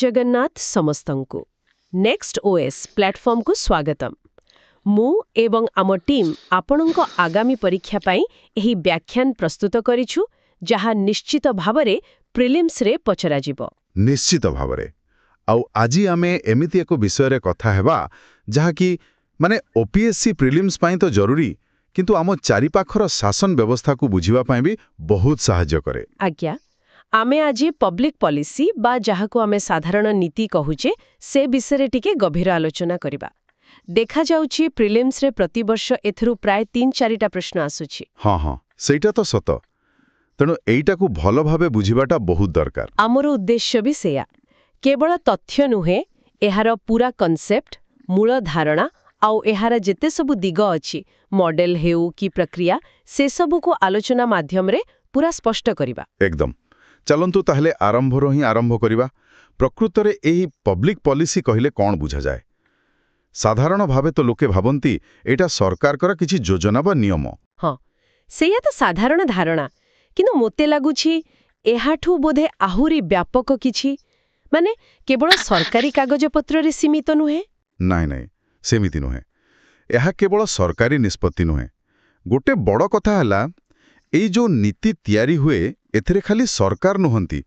ଜଗନ୍ନାଥ ସମସ୍ତଙ୍କୁ next OS ପ୍ଲାଟଫର୍ମକୁ ସ୍ୱାଗତମ। ମୁଁ ଏବଂ ଆମ ଟିମ୍ ଆପଣଙ୍କ ଆଗାମୀ ପରୀକ୍ଷା ପାଇଁ ଏହି ବ୍ୟାଖ୍ୟାନ ପ୍ରସ୍ତୁତ କରିଛୁ, ଯାହା ନିଶ୍ଚିତ ଭାବରେ ପ୍ରିଲିମ୍ସରେ ପଚରାଯିବ। ନିଶ୍ଚିତ ଭାବରେ। ଆଉ ଆଜି ଆମେ ଏମିତି ଏକ ବିଷୟରେ କଥା ହେବା ଯାହାକି ଓପିଏସସି ପ୍ରିଲିମ୍ସ ପାଇଁ ତ ଜରୁରୀ, କିନ୍ତୁ ଆମ ଚାରିପାଖର ଶାସନ ବ୍ୟବସ୍ଥାକୁ ବୁଝିବା ପାଇଁ ବି ବହୁତ ସାହାଯ୍ୟ କରେ। ଆଜ୍ଞା, ଆମେ ଆଜି ପବ୍ଲିକ ପଲିସି ବା ଯାହାକୁ ଆମେ ସାଧାରଣ ନୀତି କହୁଛେ ସେ ବିଷୟରେ ଟିକେ ଗଭୀର ଆଲୋଚନା କରିବା। ଦେଖାଯାଉଛି ପ୍ରିଲିମ୍ସରେ ପ୍ରତିବର୍ଷ ଏଥିରୁ ପ୍ରାୟ 3-4ଟା ପ୍ରଶ୍ନ ଆସୁଛି। ହଁ, ସେଇଟା ତ ସତ। ତେଣୁ ଏଇଟାକୁ ଭଲ ଭାବେ ବୁଝିବାଟା ବହୁତ ଦରକାର। ଆମର ଉଦ୍ଦେଶ୍ୟ ବି ସେଇଆ। କେବଳ ତଥ୍ୟ ନୁହେଁ, ଏହାର ପୁରା କନସେପ୍ଟ, ମୂଳ ଧାରଣା ଆଉ ଏହାର ଯେତେ ସବୁ ଦିଗ ଅଛି, ମଡେଲ ହେଉ କି ପ୍ରକ୍ରିୟା, ସେସବୁକୁ ଆଲୋଚନା ମାଧ୍ୟମରେ ପୁରା ସ୍ପଷ୍ଟ କରିବା। ଏକଦମ। ଚାଲନ୍ତୁ ତାହେଲେ ଆରମ୍ଭରୁ ହିଁ ଆରମ୍ଭ କରିବା। ପ୍ରକୃତରେ ଏହି ପବ୍ଲିକ ପଲିସି କହିଲେ କ'ଣ ବୁଝାଯାଏ? ସାଧାରଣ ଭାବେ ତ ଲୋକେ ଭାବନ୍ତି ଏଇଟା ସରକାରଙ୍କର କିଛି ଯୋଜନା ବା ନିୟମ। ହଁ, ସେଇଆ ତ ସାଧାରଣ ଧାରଣା। କିନ୍ତୁ ମୋତେ ଲାଗୁଛି ଏହାଠୁ ବୋଧେ ଆହୁରି ବ୍ୟାପକ କିଛି, କେବଳ ସରକାରୀ କାଗଜପତ୍ରରେ ସୀମିତ ନୁହେଁ। ନାଇଁ, ସେମିତି ନୁହେଁ। ଏହା କେବଳ ସରକାରୀ ନିଷ୍ପତ୍ତି ନୁହେଁ। ଗୋଟେ ବଡ଼ କଥା ହେଲା, ଏଇ ଯୋଉ ନୀତି ତିଆରି ହୁଏ, ଏଥିରେ ଖାଲି ସରକାର ନୁହନ୍ତି,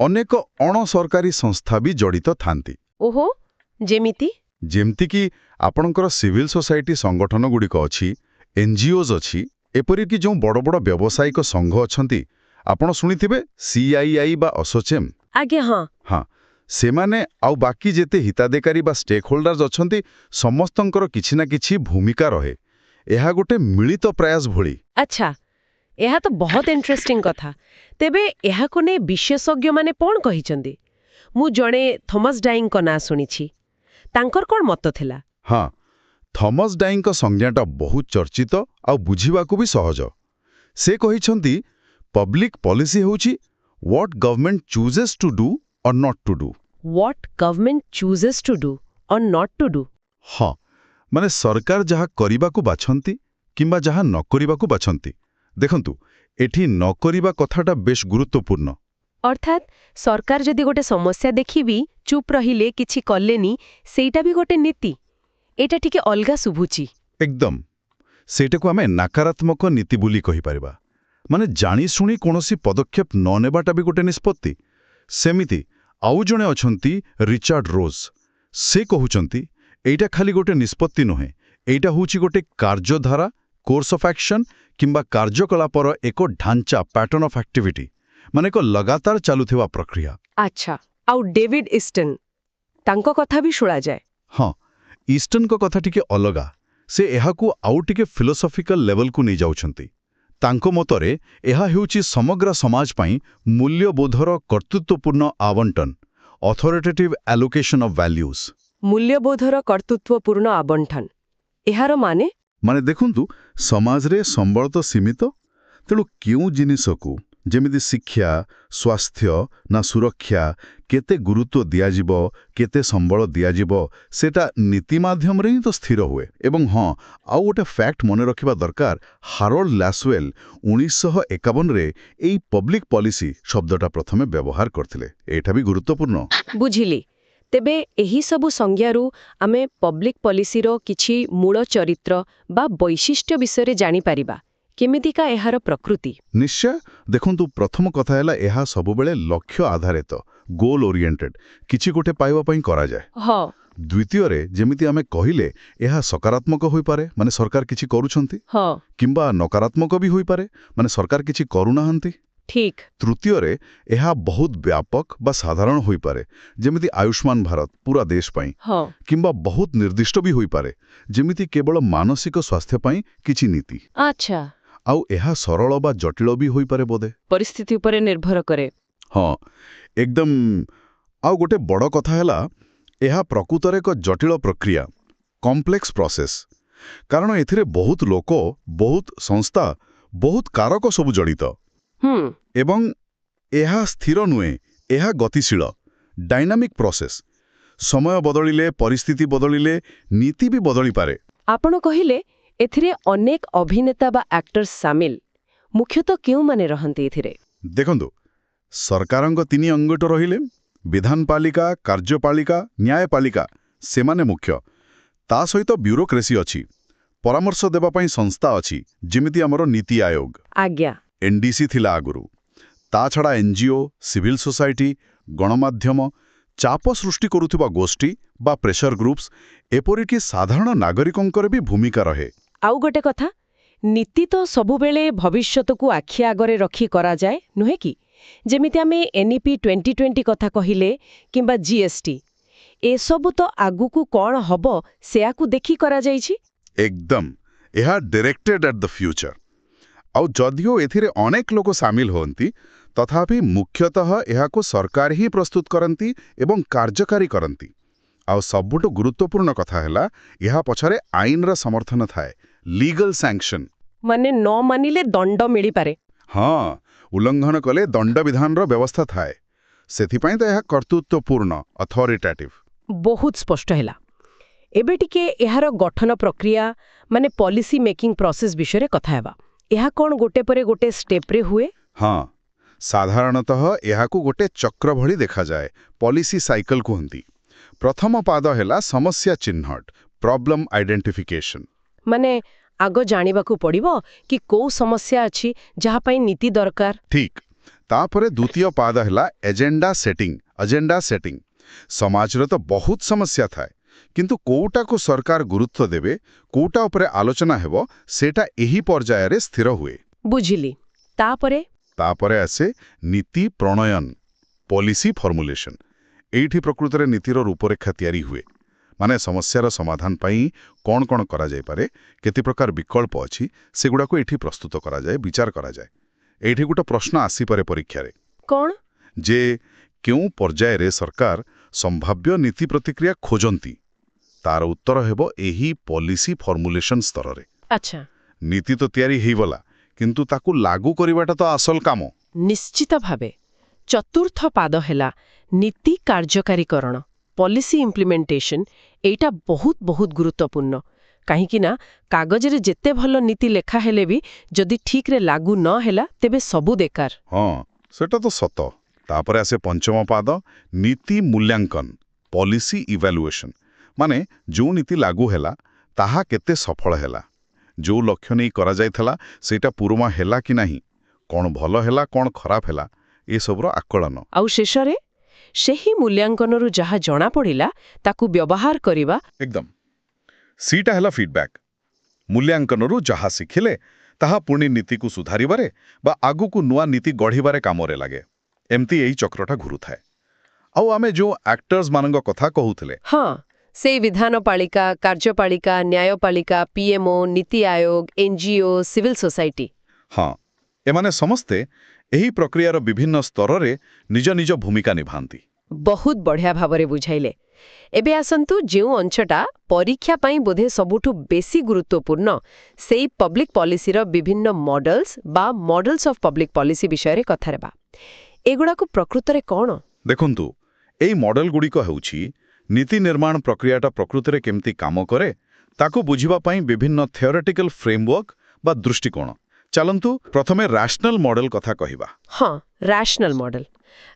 ଅନେକ ଅଣସରକାରୀ ସଂସ୍ଥା ବି ଜଡ଼ିତ ଥାନ୍ତି। ଓହୋ, ଯେମିତିକି ଆପଣଙ୍କର ସିଭିଲ ସୋସାଇଟି ସଂଗଠନଗୁଡ଼ିକ ଅଛି, ଏନଜିଓଜ୍ ଅଛି, ଏପରିକି ଯେଉଁ ବଡ଼ ବଡ଼ ବ୍ୟବସାୟିକ ସଂଘ ଅଛନ୍ତି, ଆପଣ ଶୁଣିଥିବେ CII ବା ଅସୋଚେମ୍। ଆଜ୍ଞା, ହଁ, ସେମାନେ ଆଉ ବାକି ଯେତେ ହିତାଧିକାରୀ ବା ଷ୍ଟେକ୍ ହୋଲ୍ଡର୍ସ ଅଛନ୍ତି, ସମସ୍ତଙ୍କର କିଛି ନା କିଛି ଭୂମିକା ରହେ। ଏହା ଗୋଟେ ମିଳିତ ପ୍ରୟାସ ଭଳି। ଆଚ୍ଛା, ଏହା ତ ବହୁତ ଇଣ୍ଟରେଷ୍ଟିଂ କଥା। ତେବେ ଏହାକୁ ନେଇ ବିଶେଷଜ୍ଞମାନେ କ'ଣ କହିଛନ୍ତି? ମୁଁ ଜଣେ ଥୋମାସ ଡାଇଙ୍କ ନାଁ ଶୁଣିଛି। ତାଙ୍କର କ'ଣ ମତ ଥିଲା? ହଁ, ଥମସ ଡାଇଙ୍କ ସଂଜ୍ଞାଟା ବହୁତ ଚର୍ଚ୍ଚିତ ଆଉ ବୁଝିବାକୁ ବି ସହଜ। ସେ କହିଛନ୍ତି, ପବ୍ଲିକ ପଲିସି ହେଉଛି what government chooses to do or not to do. What government chooses to do or not to do. ହଁ, ସରକାର ଯାହା କରିବାକୁ ବାଛନ୍ତି କିମ୍ବା ଯାହା ନ କରିବାକୁ ବାଛନ୍ତି। ଦେଖନ୍ତୁ, ଏଠି ନ କରିବା କଥାଟା ବେଶ ଗୁରୁତ୍ୱପୂର୍ଣ୍ଣ। ଅର୍ଥାତ୍ ସରକାର ଯଦି ଗୋଟେ ସମସ୍ୟା ଦେଖିବି ଚୁପ୍ ରହିଲେ, କିଛି କଲେନି, ସେଇଟା ବି ଗୋଟେ ନୀତି। ଏଇଟା ଟିକେ ଅଲଗା ଶୁଭୁଛି। ଏକଦମ। ସେଇଟାକୁ ଆମେ ନକାରାତ୍ମକ ନୀତି ବୋଲି କହିପାରିବା। ଜାଣିଶୁଣି କୌଣସି ପଦକ୍ଷେପ ନ ନେବାଟା ବି ଗୋଟେ ନିଷ୍ପତ୍ତି। ସେମିତି ଆଉ ଜଣେ ଅଛନ୍ତି, ରିଚାର୍ଡ ରୋଜ। ସେ କହୁଛନ୍ତି, ଏଇଟା ଖାଲି ଗୋଟେ ନିଷ୍ପତ୍ତି ନୁହେଁ, ଏଇଟା ହେଉଛି ଗୋଟେ କାର୍ଯ୍ୟଧାରା, କୋର୍ସ ଅଫ୍ ଆକ୍ସନ୍ କିମ୍ବା କାର୍ଯ୍ୟକଳାପର ଏକ ଢାଞ୍ଚା, ପ୍ୟାଟର୍ନ ଅଫ୍ ଆକ୍ଟିଭିଟି, ଏକ ଲଗାତାର ଚାଲୁଥିବା ପ୍ରକ୍ରିୟା। ଆଚ୍ଛା, ଆଉ ଡେଭିଡ୍ ଇଷ୍ଟନ୍, ତାଙ୍କ କଥା ବି ଶୁଣାଯାଏ। ହଁ, ଇଷ୍ଟନ୍ଙ୍କ କଥା ଟିକେ ଅଲଗା। ସେ ଏହାକୁ ଆଉ ଟିକେ ଫିଲୋସଫିକାଲ ଲେଭଲକୁ ନେଇଯାଉଛନ୍ତି। ତାଙ୍କ ମତରେ ଏହା ହେଉଛି ସମଗ୍ର ସମାଜ ପାଇଁ ମୂଲ୍ୟବୋଧର କର୍ତ୍ତୃତ୍ୱପୂର୍ଣ୍ଣ ଆବଣ୍ଟନ, ଅଥରିଟେଟିଭ୍ ଆଲୋକେସନ୍ ଅଫ୍ ଭ୍ୟାଲ୍ୟୁଜ୍। ମୂଲ୍ୟବୋଧର କର୍ତ୍ତୃତ୍ୱପୂର୍ଣ୍ଣ ଆବଣ୍ଟନ। ଏହାର ଦେଖନ୍ତୁ, ସମାଜରେ ସମ୍ବଳ ତ ସୀମିତ। ତେଣୁ କେଉଁ ଜିନିଷକୁ, ଯେମିତି ଶିକ୍ଷା, ସ୍ୱାସ୍ଥ୍ୟ ନା ସୁରକ୍ଷା, କେତେ ଗୁରୁତ୍ୱ ଦିଆଯିବ, କେତେ ସମ୍ବଳ ଦିଆଯିବ, ସେଟା ନୀତି ମାଧ୍ୟମରେ ହିଁ ତ ସ୍ଥିର ହୁଏ। ଏବଂ ହଁ, ଆଉ ଗୋଟେ ଫ୍ୟାକ୍ଟ ମନେ ରଖିବା ଦରକାର, ହାରୋଲ୍ଡ ଲାସୱେଲ୍ 1951ରେ ଏଇ ପବ୍ଲିକ ପଲିସି ଶବ୍ଦଟା ପ୍ରଥମେ ବ୍ୟବହାର କରିଥିଲେ। ଏଇଟା ବି ଗୁରୁତ୍ୱପୂର୍ଣ୍ଣ। ବୁଝିଲି। ତେବେ ଏହି ସବୁ ସଂଜ୍ଞାରୁ ଆମେ ପବ୍ଲିକ ପଲିସିର କିଛି ମୂଳ ଚରିତ୍ର ବା ବୈଶିଷ୍ଟ୍ୟ ବିଷୟରେ ଜାଣିପାରିବା। କେମିତିକା ଏହାର ପ୍ରକୃତି? ନିଶ୍ଚୟ। ଦେଖନ୍ତୁ, ପ୍ରଥମ କଥା ହେଲା, ଏହା ସବୁବେଳେ ଲକ୍ଷ୍ୟ ଆଧାରିତ, ଗୋଲ୍ ଓରିଏଣ୍ଟେଡ୍, କିଛି ଗୋଟେ ପାଇବା ପାଇଁ କରାଯାଏ। ହଁ। ଦ୍ୱିତୀୟରେ, ଯେମିତି ଆମେ କହିଲେ, ଏହା ସକାରାତ୍ମକ ହୋଇପାରେ, ସରକାର କିଛି କରୁଛନ୍ତି, କିମ୍ବା ନକାରାତ୍ମକ ବି ହୋଇପାରେ, ସରକାର କିଛି କରୁନାହାନ୍ତି। ଠିକ୍। ତୃତୀୟରେ, ଏହା ବହୁତ ବ୍ୟାପକ ବା ସାଧାରଣ ହୋଇପାରେ, ଯେମିତି ଆୟୁଷ୍ମାନ ଭାରତ ପୁରା ଦେଶ ପାଇଁ, କିମ୍ବା ବହୁତ ନିର୍ଦ୍ଦିଷ୍ଟ ବି ହୋଇପାରେ, ଯେମିତି କେବଳ ମାନସିକ ସ୍ୱାସ୍ଥ୍ୟ ପାଇଁ କିଛି ନୀତି। ଆଚ୍ଛା। ଆଉ ଏହା ସରଳ ବା ଜଟିଳ ବି ହୋଇପାରେ ବୋଧେ, ପରିସ୍ଥିତି ଉପରେ ନିର୍ଭର କରେ। ହଁ, ଏକଦମ। ଆଉ ଗୋଟେ ବଡ଼ କଥା ହେଲା, ଏହା ପ୍ରକୃତରେ ଏକ ଜଟିଳ ପ୍ରକ୍ରିୟା, କମ୍ପ୍ଲେକ୍ସ ପ୍ରସେସ୍। କାରଣ ଏଥିରେ ବହୁତ ଲୋକ, ବହୁତ ସଂସ୍ଥା, ବହୁତ କାରକ ସବୁ ଜଡ଼ିତ। ଏବଂ ଏହା ସ୍ଥିର ନୁହେଁ, ଏହା ଗତିଶୀଳ, ଡାଇନାମିକ୍ ପ୍ରସେସ୍। ସମୟ ବଦଳିଲେ, ପରିସ୍ଥିତି ବଦଳିଲେ, ନୀତି ବି ବଦଳିପାରେ। ଆପଣ କହିଲେ ଏଥିରେ ଅନେକ ଅଭିନେତା ବା ଆକ୍ଟର୍ସ ସାମିଲ। ମୁଖ୍ୟତଃ କେଉଁମାନେ ରହନ୍ତି ଏଥିରେ? ଦେଖନ୍ତୁ, ସରକାରଙ୍କ 3 ଅଙ୍ଗଟ ରହିଲେ, ବିଧାନପାଳିକା, କାର୍ଯ୍ୟପାଳିକା, ନ୍ୟାୟପାଳିକା ସେମାନେ ମୁଖ୍ୟ। ତା ସହିତ ବ୍ୟୁରୋକ୍ରେସି ଅଛି, ପରାମର୍ଶ ଦେବା ପାଇଁ ସଂସ୍ଥା ଅଛି, ଯେମିତି ଆମର ନୀତି ଆୟୋଗ, ଆଜ୍ଞା। ଏନଡିସି ଥିଲା ଆଗରୁ। ତା ଛଡ଼ା ଏନଜିଓ, ସିଭିଲ ସୋସାଇଟି, ଗଣମାଧ୍ୟମ, ଚାପ ସୃଷ୍ଟି କରୁଥିବା ଗୋଷ୍ଠୀ ବା ପ୍ରେସର ଗ୍ରୁପ୍ସ, ଏପରିକି ସାଧାରଣ ନାଗରିକଙ୍କର ବି ଭୂମିକା ରହେ। ଆଉ ଗୋଟେ କଥା, ନୀତି ତ ସବୁବେଳେ ଭବିଷ୍ୟତକୁ ଆଖି ଆଗରେ ରଖି କରାଯାଏ, ନୁହେଁ କି? ଯେମିତି ଆମେ NEP 2020 କଥା କହିଲେ କିମ୍ବା GST, ଏସବୁ ତ ଆଗକୁ କ'ଣ ହବ ସେୟାକୁ ଦେଖି କରାଯାଇଛି। ଏକଦମ, ଏହା ଡିରେକ୍ଟେଡ୍ ଆଟ୍ ଦ ଫ୍ୟୁଚର। ଆଉ ଯଦିଓ ଏଥିରେ ଅନେକ ଲୋକ ସାମିଲ ହୁଅନ୍ତି, ତଥାପି ମୁଖ୍ୟତଃ ଏହାକୁ ସରକାର ହିଁ ପ୍ରସ୍ତୁତ କରନ୍ତି ଏବଂ କାର୍ଯ୍ୟକାରୀ କରନ୍ତି। ଆଉ ସବୁଠୁ ଗୁରୁତ୍ୱପୂର୍ଣ୍ଣ କଥା ହେଲା, ଏହା ପଛରେ ଆଇନର ସମର୍ଥନ ଥାଏ, ଲିଗାଲ ସାଙ୍କ୍ସନ୍। ମାନେ ନ ମାନିଲେ ଦଣ୍ଡ ମିଳିପାରେ। ହଁ, ଉଲ୍ଲଂଘନ କଲେ ଦଣ୍ଡବିଧାନର ବ୍ୟବସ୍ଥା ଥାଏ। ସେଥିପାଇଁ ତ ଏହା କର୍ତ୍ତୃତ୍ୱପୂର୍ଣ୍ଣ, ଅଥରିଟେଟିଭ୍। ବହୁତ ସ୍ପଷ୍ଟ ହେଲା। ଏବେ ଟିକେ ଏହାର ଗଠନ ପ୍ରକ୍ରିୟା, ମାନେ ପଲିସି ମେକିଂ ପ୍ରୋସେସ୍ ବିଷୟରେ କଥା ହେବା। ଏହା କ'ଣ ଗୋଟେ ପରେ ଗୋଟେ ଷ୍ଟେପ୍ରେ ହୁଏ? ହଁ, ସାଧାରଣତଃ ଏହାକୁ ଗୋଟେ ଚକ୍ର ଭଳି ଦେଖାଯାଏ, ପଲିସି ସାଇକେଲ କୁହନ୍ତି। ପ୍ରଥମ ପାଦ ହେଲା ସମସ୍ୟା ଚିହ୍ନଟ, ପ୍ରୋବ୍ଲେମ୍ ଆଇଡେଣ୍ଟିଫିକେସନ୍। ମାନେ ଆଗ ଜାଣିବାକୁ ପଡ଼ିବ କି କୋଉ ସମସ୍ୟା ଅଛି ଯାହା ପାଇଁ ନୀତି ଦରକାର। ଠିକ୍। ତାପରେ ଦ୍ୱିତୀୟ ପାଦ ହେଲା ଏଜେଣ୍ଡା ସେଟିଂ। ସମାଜରେ ତ ବହୁତ ସମସ୍ୟା ଥାଏ, କିନ୍ତୁ କୋଉଟାକୁ ସରକାର ଗୁରୁତ୍ୱ ଦେବେ, କୋଉଟା ଉପରେ ଆଲୋଚନା ହେବ, ସେଟା ଏହି ପର୍ଯ୍ୟାୟରେ ସ୍ଥିର ହୁଏ। ବୁଝିଲି। ତାପରେ ଆସେ ନୀତି ପ୍ରଣୟନ, ପଲିସି ଫର୍ମୁଲେସନ୍। ଏଇଠି ପ୍ରକୃତରେ ନୀତିର ରୂପରେଖା ତିଆରି ହୁଏ। ମାନେ ସମସ୍ୟାର ସମାଧାନ ପାଇଁ କ'ଣ କ'ଣ କରାଯାଇପାରେ, କେତେ ପ୍ରକାର ବିକଳ୍ପ ଅଛି, ସେଗୁଡ଼ାକୁ ଏଠି ପ୍ରସ୍ତୁତ କରାଯାଏ, ବିଚାର କରାଯାଏ। ଏଇଠି ଗୋଟେ ପ୍ରଶ୍ନ ଆସିପାରେ ପରୀକ୍ଷାରେ। କ'ଣ? ଯେ କେଉଁ ପର୍ଯ୍ୟାୟରେ ସରକାର ସମ୍ଭାବ୍ୟ ନୀତି ପ୍ରତିକ୍ରିୟା ଖୋଜନ୍ତି? ତାର ଉତ୍ତର ହେବ ଏହି ପଲିସି ଫର୍ମୁଲେସନ୍ ସ୍ତରରେ। ଆଚ୍ଛା। ନୀତି ତ ତିଆରି ହେଇଗଲା, କିନ୍ତୁ ତାକୁ ଲାଗୁ କରିବାଟା ତ ଆସଲ କାମ। ନିଶ୍ଚିତ ଭାବେ। ଚତୁର୍ଥ ପାଦ ହେଲା ନୀତି କାର୍ଯ୍ୟକାରୀକରଣ, ପଲିସି ଇମ୍ପ୍ଲିମେଣ୍ଟେସନ୍। ଏଇଟା ବହୁତ ଗୁରୁତ୍ୱପୂର୍ଣ୍ଣ। କାହିଁକି ନା କାଗଜରେ ଯେତେ ଭଲ ନୀତି ଲେଖା ହେଲେ ବି ଯଦି ଠିକ୍ରେ ଲାଗୁ ନ ହେଲା, ତେବେ ସବୁ ବେକାର। ହଁ, ସେଟା ତ ସତ। ତାପରେ ଆସେ ପଞ୍ଚମ ପାଦ, ନୀତି ମୂଲ୍ୟାଙ୍କନ, ପଲିସି ଇଭାଲୁଏସନ୍। ମାନେ ଯେଉଁ ନୀତି ଲାଗୁ ହେଲା, ତାହା କେତେ ସଫଳ ହେଲା, ଯେଉଁ ଲକ୍ଷ୍ୟ ନେଇ କରାଯାଇଥିଲା ସେଇଟା ପୂରଣ ହେଲା କି ନାହିଁ, କ'ଣ ଭଲ ହେଲା, କ'ଣ ଖରାପ ହେଲା, ଏସବୁର ଆକଳନ। ଆଉ ଶେଷରେ ସେହି ମୂଲ୍ୟାଙ୍କନରୁ ଯାହା ଜଣାପଡ଼ିଲା ତାକୁ ବ୍ୟବହାର କରିବା। ଏକଦମ, ସେଇଟା ହେଲା ଫିଡବ୍ୟାକ୍। ମୂଲ୍ୟାଙ୍କନରୁ ଯାହା ଶିଖିଲେ ତାହା ପୁଣି ନୀତିକୁ ସୁଧାରିବାରେ ବା ଆଗକୁ ନୂଆ ନୀତି ଗଢ଼ିବାରେ କାମରେ ଲାଗେ। ଏମିତି ଏଇ ଚକ୍ରଟା ଘୁରୁଥାଏ। ଆଉ ଆମେ ଯେଉଁ ଆକ୍ଟର୍ସମାନଙ୍କ କଥା କହୁଥିଲେ, ହଁ, ସେଇ ବିଧାନପାଳିକା, କାର୍ଯ୍ୟପାଳିକା, ନ୍ୟାୟପାଳିକା, PMO, NITI Aayog, NGO, civil society. ହଁ, ଏମାନେ ସମସ୍ତେ ଏହି ପ୍ରକ୍ରିୟାର ବିଭିନ୍ନ ସ୍ତରରେ ନିଜ ନିଜ ଭୂମିକା ନିଭାନ୍ତି। ବହୁତ ବଢ଼ିଆ ଭାବରେ ବୁଝାଇଲେ। ଏବେ ଆସନ୍ତୁ ଯେଉଁ ଅଂଶଟା ପରୀକ୍ଷା ପାଇଁ ବୋଧେ ସବୁଠୁ ବେଶୀ ଗୁରୁତ୍ୱପୂର୍ଣ୍ଣ, ସେଇ ପବ୍ଲିକ୍ ପଲିସିର ବିଭିନ୍ନ ମଡେଲ୍ସ ଅଫ୍ ପବ୍ଲିକ୍ ପଲିସି ବିଷୟରେ କଥା ହେବା। ଏଗୁଡ଼ାକୁ ପ୍ରକୃତରେ କ'ଣ? ଦେଖନ୍ତୁ, ଏଇ ମଡେଲଗୁଡ଼ିକ ହେଉଛି ନୀତି ନିର୍ମାଣ ପ୍ରକ୍ରିୟାଟା ପ୍ରକୃତରେ କେମିତି କାମ କରେ, ତାକୁ ବୁଝିବା ପାଇଁ ବିଭିନ୍ନ ଥିଓରିଟିକାଲ ଫ୍ରେମୱାର୍କ ବା ଦୃଷ୍ଟିକୋଣ। ଚାଲନ୍ତୁ ପ୍ରଥମେ ରାଶନାଲ ମଡେଲ କଥା କହିବା। ହଁ, ରାଶନାଲ ମଡେଲ।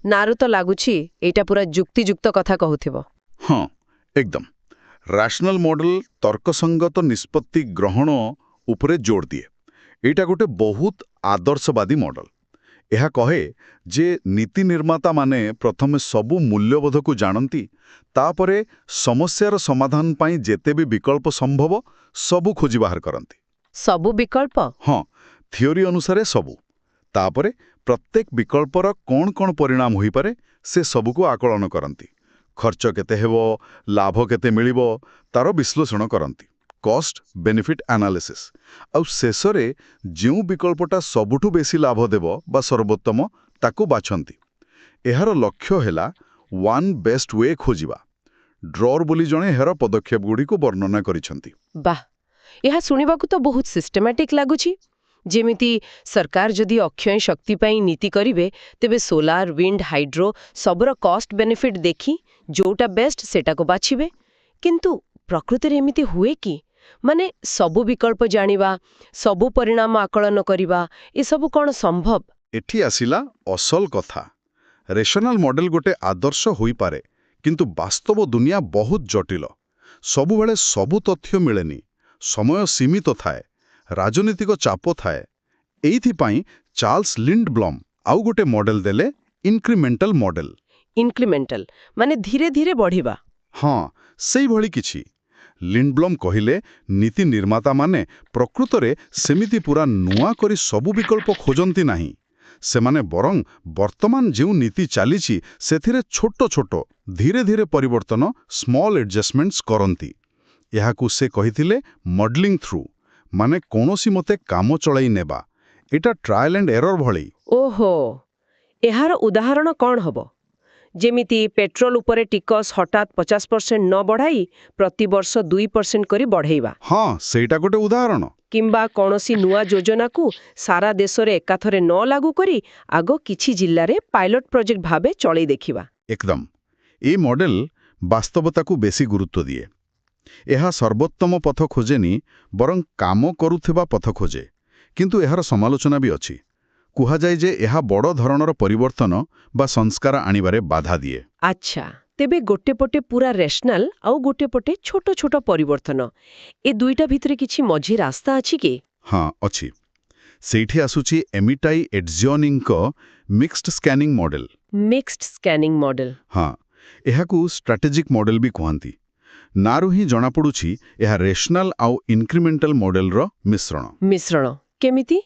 ନାରୁ ତ ଲାଗୁଛି ଏଇଟା ପୁରା ଯୁକ୍ତିଯୁକ୍ତ କଥା କହୁଥିବ। ହଁ, ଏକଦମ। ରାଶନାଲ ମଡେଲ ତର୍କସଙ୍ଗତ ନିଷ୍ପତ୍ତି ଗ୍ରହଣ ଉପରେ ଜୋର ଦିଏ। ଏଇଟା ଗୋଟେ ବହୁତ ଆଦର୍ଶବାଦୀ ମଡେଲ। ଏହା କହେ ଯେ ନୀତି ନିର୍ମାତାମାନେ ପ୍ରଥମେ ସବୁ ମୂଲ୍ୟବୋଧକୁ ଜାଣନ୍ତି, ତାପରେ ସମସ୍ୟାର ସମାଧାନ ପାଇଁ ଯେତେ ବି ବିକଳ୍ପ ସମ୍ଭବ ସବୁ ଖୋଜି ବାହାର କରନ୍ତି। ସବୁ ବିକଳ୍ପ? ହଁ, ଥିଓରି ଅନୁସାରେ ସବୁ। ତାପରେ ପ୍ରତ୍ୟେକ ବିକଳ୍ପର କ'ଣ କ'ଣ ପରିଣାମ ହୋଇପାରେ, ସେ ସବୁକୁ ଆକଳନ କରନ୍ତି। ଖର୍ଚ୍ଚ କେତେ ହେବ, ଲାଭ କେତେ ମିଳିବ, ତାର ବିଶ୍ଳେଷଣ କରନ୍ତି। କଷ୍ଟ ବେନିଫିଟ୍ ଆନାଲିସିସ୍। ଆଉ ଶେଷରେ ଯେଉଁ ବିକଳ୍ପଟା ସବୁଠୁ ବେଶୀ ଲାଭ ଦେବ ବା ସର୍ବୋତ୍ତମ, ତାକୁ ବାଛନ୍ତି। ଏହାର ଲକ୍ଷ୍ୟ ହେଲା ୱାନ୍ ବେଷ୍ଟ ୱେ ଖୋଜିବା। ଡ୍ରର୍ ବୋଲି ଜଣେ ଏହାର ପଦକ୍ଷେପଗୁଡ଼ିକୁ ବର୍ଣ୍ଣନା କରିଛନ୍ତି। ବାଃ, ଏହା ଶୁଣିବାକୁ ତ ବହୁତ ସିଷ୍ଟମାଟିକ୍ ଲାଗୁଛି। ଯେମିତି ସରକାର ଯଦି ଅକ୍ଷୟ ଶକ୍ତି ପାଇଁ ନୀତି କରିବେ, ତେବେ ସୋଲାର, ୱିଣ୍ଡ, ହାଇଡ୍ରୋ ସବୁର କଷ୍ଟ ବେନିଫିଟ୍ ଦେଖି ଯୋଉଟା ବେଷ୍ଟ ସେଟାକୁ ବାଛିବେ। କିନ୍ତୁ ପ୍ରକୃତରେ ଏମିତି ହୁଏ କି? ମାନେ ସବୁ ବିକଳ୍ପ ଜାଣିବା, ସବୁ ପରିଣାମ ଆକଳନ କରିବା, ଏସବୁ କ'ଣ ସମ୍ଭବ? ଏଠି ଆସିଲା ଅସଲ କଥା। ରେସନାଲ ମଡେଲ ଗୋଟେ ଆଦର୍ଶ ହୋଇପାରେ, କିନ୍ତୁ ବାସ୍ତବ ଦୁନିଆ ବହୁତ ଜଟିଳ। ସବୁବେଳେ ସବୁ ତଥ୍ୟ ମିଳେନି, ସମୟ ସୀମିତ ଥାଏ, ରାଜନୈତିକ ଚାପ ଥାଏ। ଏଇଥିପାଇଁ ଚାର୍ଲସ ଲିଣ୍ଡବ୍ଲମ୍ ଆଉ ଗୋଟେ ମଡେଲ ଦେଲେ, ଇନକ୍ରିମେଣ୍ଟାଲ ମଡେଲ। ଇନକ୍ରିମେଣ୍ଟାଲ ମାନେ ଧୀରେ ଧୀରେ ବଢ଼ିବା। ହଁ, ସେଇଭଳି କିଛି। ଲିଣ୍ଡବ୍ଲମ୍ କହିଲେ ନୀତି ନିର୍ମାତାମାନେ ପ୍ରକୃତରେ ସେମିତି ପୁରା ନୂଆ କରି ସବୁ ବିକଳ୍ପ ଖୋଜନ୍ତି ନାହିଁ। ସେମାନେ ବରଂ ବର୍ତ୍ତମାନ ଯେଉଁ ନୀତି ଚାଲିଛି ସେଥିରେ ଛୋଟ ଛୋଟ ଧୀରେ ଧୀରେ ପରିବର୍ତ୍ତନ, ସ୍ମଲ୍ ଆଡଜଷ୍ଟମେଣ୍ଟସ୍ କରନ୍ତି। ଏହାକୁ ସେ କହିଥିଲେ ମଡେଲିଂ ଥ୍ରୁ, ମାନେ କୌଣସି ମତେ କାମ ଚଳାଇ ନେବା। ଏଟା ଟ୍ରାଏଲ୍ ଆଣ୍ଡ ଏରର ଭଳି। ଓହୋ, ଏହାର ଉଦାହରଣ କ'ଣ ହବ? ଯେମିତି ପେଟ୍ରୋଲ ଉପରେ ଟିକସ ହଠାତ୍ 50% ନ ବଢ଼ାଇ ପ୍ରତିବର୍ଷ 2% କରି ବଢ଼େଇବା। ହଁ, ସେଇଟା ଗୋଟେ ଉଦାହରଣ। କିମ୍ବା କୌଣସି ନୂଆ ଯୋଜନାକୁ ସାରା ଦେଶରେ ଏକାଥରେ ନ ଲାଗୁ କରି ଆଗ କିଛି ଜିଲ୍ଲାରେ ପାଇଲଟ ପ୍ରୋଜେକ୍ଟ ଭାବେ ଚଳେଇ ଦେଖିବା। ଏକଦମ। ଏ ମଡେଲ ବାସ୍ତବତାକୁ ବେଶୀ ଗୁରୁତ୍ୱ ଦିଏ। ଏହା ସର୍ବୋତ୍ତମ ପଥ ଖୋଜେନି, ବରଂ କାମ କରୁଥିବା ପଥ ଖୋଜେ। କିନ୍ତୁ ଏହାର ସମାଲୋଚନା ବି ଅଛି। କୁହାଯାଏ ଯେ ଏହା ବଡ଼ ଧରଣର ପରିବର୍ତ୍ତନ ବା ସଂସ୍କାର ଆଣିବାରେ ବାଧା ଦିଏ। ଆଚ୍ଛା, ତେବେ ଗୋଟେ ପଟେ ପୁରା ରେସନାଲ ଆଉ ଗୋଟେ ପଟେ ଛୋଟ ଛୋଟ ପରିବର୍ତ୍ତନ, ଏ ଦୁଇଟା ଭିତରେ କିଛି ମଝି ରାସ୍ତା ଅଛି କି? ହଁ, ଅଛି। ସେଇଠି ଆସୁଛି ଏମିଟାଇ ଏଡଜିଅନିଙ୍କ mixed scanning model. Mixed scanning model. ହଁ, ଏହାକୁ ଷ୍ଟ୍ରାଟେଜିକ୍ ମଡେଲ ବି କୁହନ୍ତି। ନାରୁ ହିଁ ଜଣାପଡ଼ୁଛି ଏହା ରେସନାଲ ଆଉ ଇନକ୍ରିମେଣ୍ଟାଲ ମଡେଲର ମିଶ୍ରଣ କେମିତି?